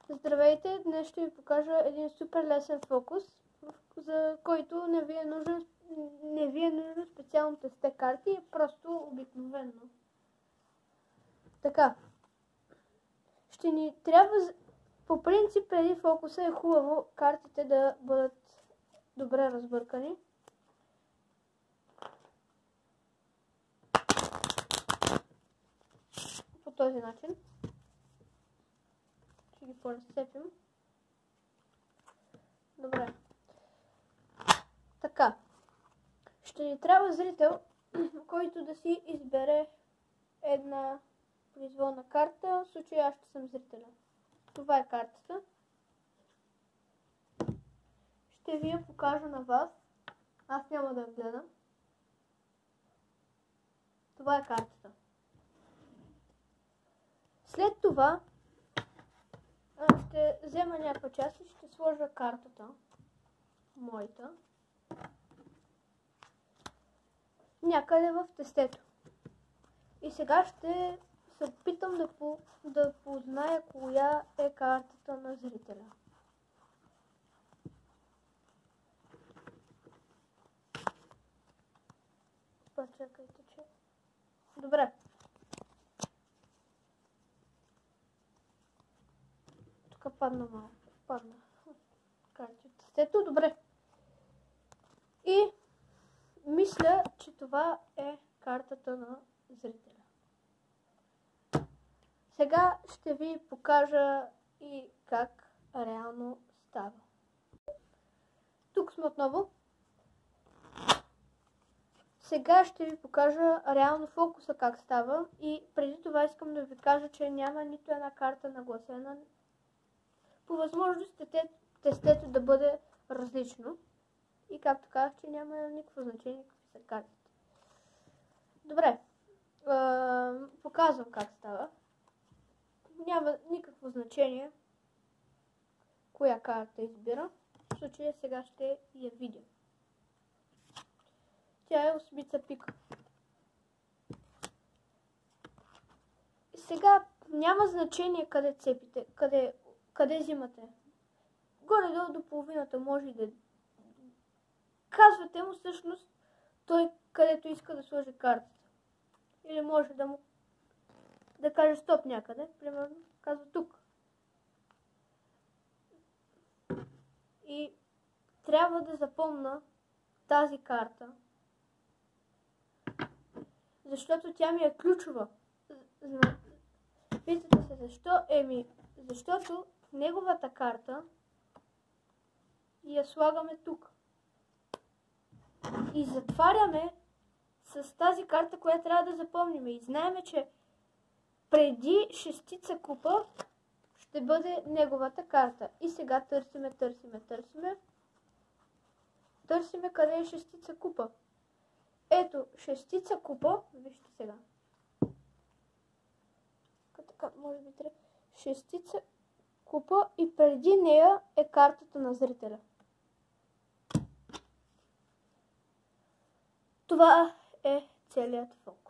Здравейте! Днес ще ви покажа един супер лесен фокус, за който не ви е нужно специално тесте карти, просто обикновено. Така. Ще ни трябва, по принцип преди фокуса е хубаво картите да бъдат добре разбъркани. По този начин. Ще ги поразцепим. Добре. Така. Ще ни трябва зрител, който да си избере една произволна карта. В случая аз ще съм зрителя. Това е картата. Ще ви я покажа на вас. Аз няма да я гледам. Това е картата. След това ще взема някаква част и ще сложа картата, моята, някъде в тестето. И сега ще се опитам да позная коя е картата на зрителя. Чакайте, че... Добре. Тук падна малко. Падна. Карти от тестето. Добре. И мисля, че това е картата на зрителя. Сега ще ви покажа и как реално става. Тук сме отново. Сега ще ви покажа реално фокуса как става и преди това искам да ви кажа, че няма нито една карта нагласена. По възможност тестето да бъде различно и както казах, че няма никакво значение какви са картите. Добре, показвам как става. Няма никакво значение коя карта избира. В случая сега ще я видя. Тя е осмица пика. Сега няма значение къде цепите, къде взимате. Горе-долу до половината може и да... Казвате му всъщност той където иска да сложи картата. Или може да каже стоп някъде. Примерно казва тук. И трябва да запомня тази карта. Защото тя ми е ключова. Питате се защо? Защото неговата карта я слагаме тук. И затваряме с тази карта, която трябва да запомним. И знаем, че преди шестица купа ще бъде неговата карта. И сега търсиме. Търсиме къде е шестица купа. Ето, шестица купа, вижте сега. Така, може би трябва. Шестица купа и преди нея е картата на зрителя. Това е целият фокус.